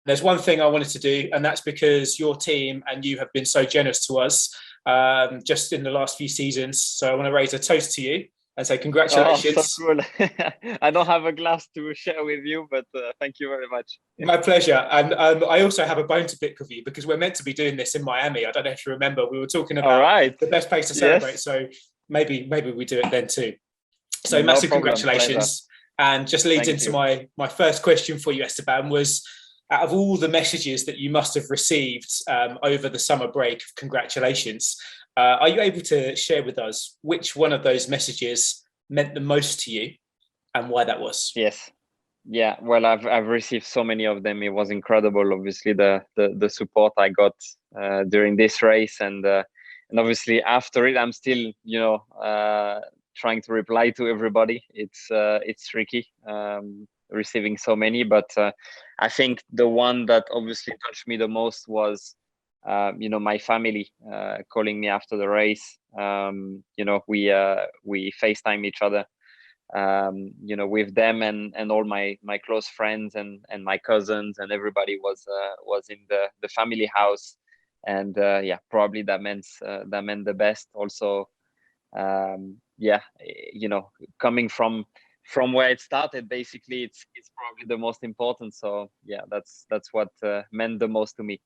There's one thing I wanted to do, and that's because your team and you have been so generous to us just in the last few seasons. So I want to raise a toast to you and say congratulations. Oh, so cool. I don't have a glass to share with you, but thank you very much. My pleasure. And I also have a bone to pick with you because we're meant to be doing this in Miami. I don't know if you remember, we were talking about the best place to celebrate. Yes. So maybe we do it then too. So No massive problem. Congratulations. Pleasure. And just leads into my first question for you, Esteban, was out of all the messages that you must have received over the summer break, congratulations, are you able to share with us which one of those messages meant the most to you and why that was? Yes. Yeah. Well, I've received so many of them. It was incredible. Obviously, the support I got during this race, and obviously after it, I'm still trying to reply to everybody. It's tricky receiving so many, but I think the one that obviously touched me the most was my family calling me after the race. We FaceTime each other with them and all my close friends and my cousins, and everybody was in the family house, and probably that meant the best. Also, coming from where it started, basically it's probably the most important. So yeah, that's what meant the most to me.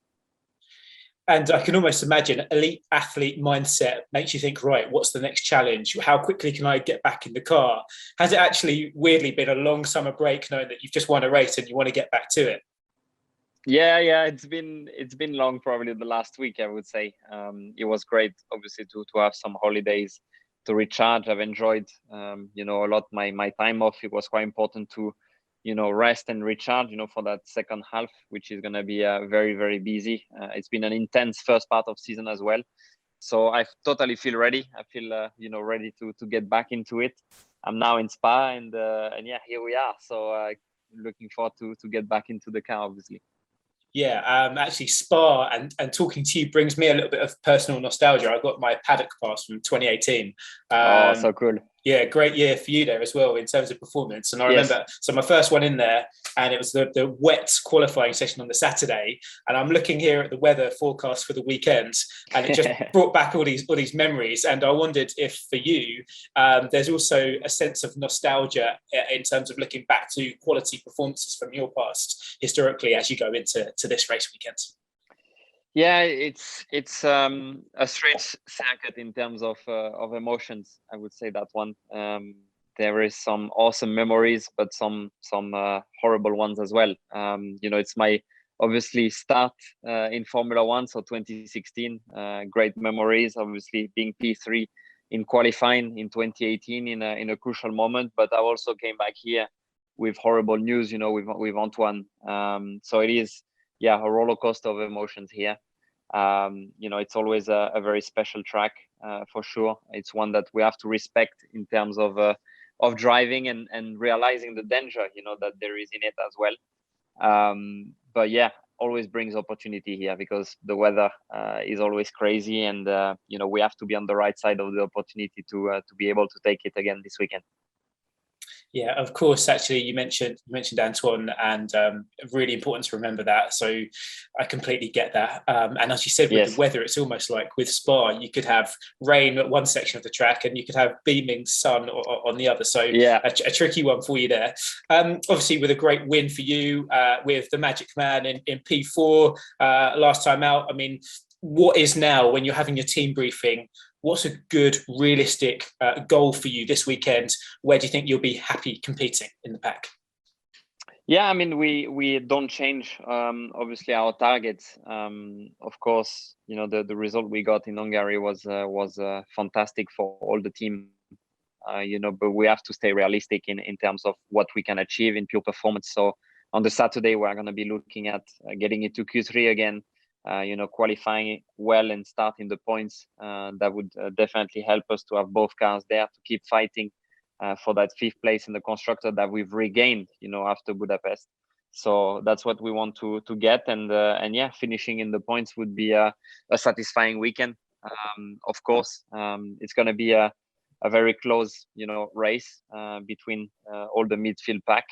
And I can almost imagine elite athlete mindset makes you think, right, what's the next challenge? How quickly can I get back in the car? Has it actually weirdly been a long summer break knowing that you've just won a race and you want to get back to it? Yeah, it's been long, probably the last week, I would say. It was great, obviously, to have some holidays to recharge. I've enjoyed, a lot my time off. It was quite important to, rest and recharge, for that second half, which is going to be very, very busy. It's been an intense first part of season as well. So I totally feel ready. I feel, ready to get back into it. I'm now in Spa and yeah, here we are. So looking forward to get back into the car, obviously. Yeah, actually Spa and talking to you brings me a little bit of personal nostalgia. I got my paddock pass from 2018. Oh, so cool. Yeah, great year for you there as well in terms of performance. And I remember, so my first one in there, and it was the wet qualifying session on the Saturday. And I'm looking here at the weather forecast for the weekend, and it just brought back all these memories. And I wondered if for you, there's also a sense of nostalgia in terms of looking back to quality performances from your past historically as you go into this race weekend. Yeah, it's a strange circuit in terms of emotions. I would say that one. There is some awesome memories, but some horrible ones as well. It's my obviously start in Formula One, so 2016. Great memories. Obviously being P3 in qualifying in 2018 in a crucial moment. But I also came back here with horrible news. With Anthoine. So it is. Yeah, a roller coaster of emotions here. It's always a very special track for sure. It's one that we have to respect in terms of driving and realizing the danger, that there is in it as well. But yeah, always brings opportunity here because the weather is always crazy, and we have to be on the right side of the opportunity to be able to take it again this weekend. Yeah, of course. Actually, you mentioned Anthoine, and really important to remember that. So I completely get that. And as you said, with the weather, it's almost like with Spa, you could have rain at one section of the track, and you could have beaming sun on the other. So a tricky one for you there. Obviously, with a great win for you, with the Magic Man in P4 last time out. I mean, what is now when you're having your team briefing? What's a good, realistic goal for you this weekend? Where do you think you'll be happy competing in the pack? Yeah, I mean, we don't change, obviously, our targets. Of course, the result we got in Hungary was fantastic for all the team, but we have to stay realistic in terms of what we can achieve in pure performance. So on the Saturday, we're going to be looking at getting into Q3 again. Qualifying well and starting the points, that would definitely help us to have both cars there to keep fighting for that 5th place in the constructor that we've regained, after Budapest. So that's what we want to get, and yeah, finishing in the points would be a satisfying weekend. Of course, it's going to be a very close, race between all the midfield pack.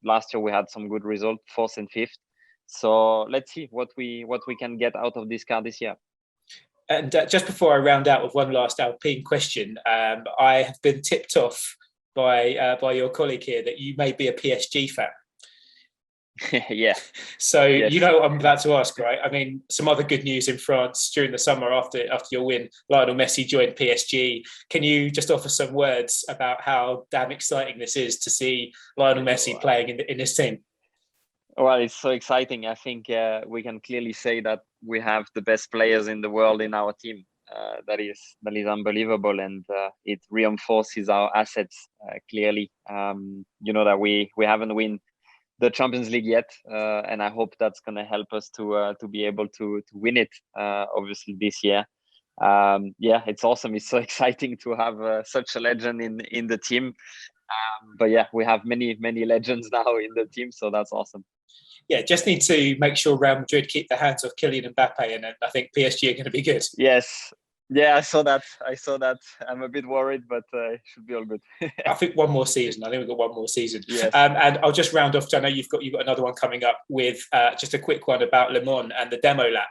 Last year we had some good results, 4th and 5th. So let's see what we can get out of this car this year. And just before I round out with one last Alpine question, I have been tipped off by your colleague here that you may be a PSG fan. Yeah. So yes. You know what I'm about to ask, right? I mean, some other good news in France during the summer after your win, Lionel Messi joined PSG. Can you just offer some words about how damn exciting this is to see Lionel Messi playing in this team? Well, it's so exciting. I think we can clearly say that we have the best players in the world in our team. That is unbelievable, and it reinforces our assets clearly. You know that we haven't won the Champions League yet, and I hope that's going to help us to be able to win it. Obviously this year. Yeah, it's awesome. It's so exciting to have such a legend in the team. But yeah, we have many legends now in the team, so that's awesome. Yeah, just need to make sure Real Madrid keep their hands off Kylian Mbappe, and I think PSG are going to be good. Yes. Yeah, I saw that. I'm a bit worried, but it should be all good. I think one more season. I think we've got one more season. Yes. And I'll just round off. I know you've got another one coming up with just a quick one about Le Mans and the demo lap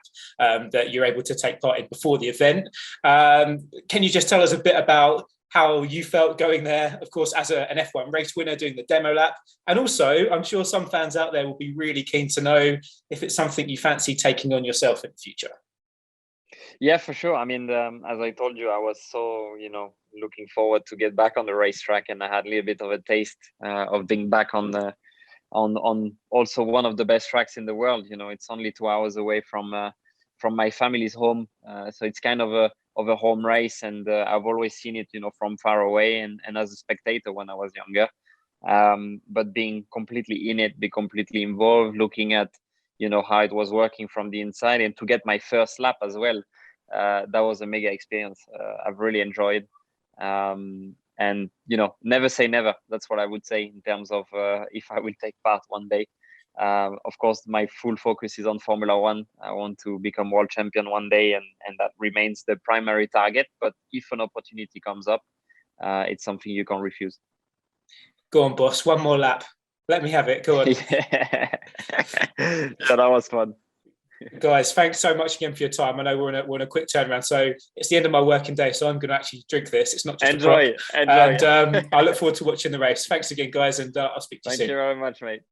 that you're able to take part in before the event. Can you just tell us a bit about how you felt going there, of course, as an F1 race winner doing the demo lap? And also, I'm sure some fans out there will be really keen to know if it's something you fancy taking on yourself in the future. Yeah, for sure. I mean, as I told you, I was so, looking forward to get back on the racetrack, and I had a little bit of a taste of being back on also one of the best tracks in the world. It's only 2 hours away from my family's home, so it's kind of a home race, and I've always seen it, from far away and as a spectator when I was younger. But being completely in it, be completely involved, looking at how it was working from the inside, and to get my first lap as well, that was a mega experience. I've really enjoyed, and never say never. That's what I would say in terms of if I will take part one day. Of course, my full focus is on Formula One. I want to become world champion one day, and that remains the primary target. But if an opportunity comes up, it's something you can't refuse. Go on, boss. One more lap. Let me have it. Go on. Yeah, that was fun. Guys, thanks so much again for your time. I know we're on a quick turnaround, so it's the end of my working day, so I'm going to actually drink this. It's not just enjoy. And I look forward to watching the race. Thanks again, guys, and I'll speak to you soon. Thank you very much, mate.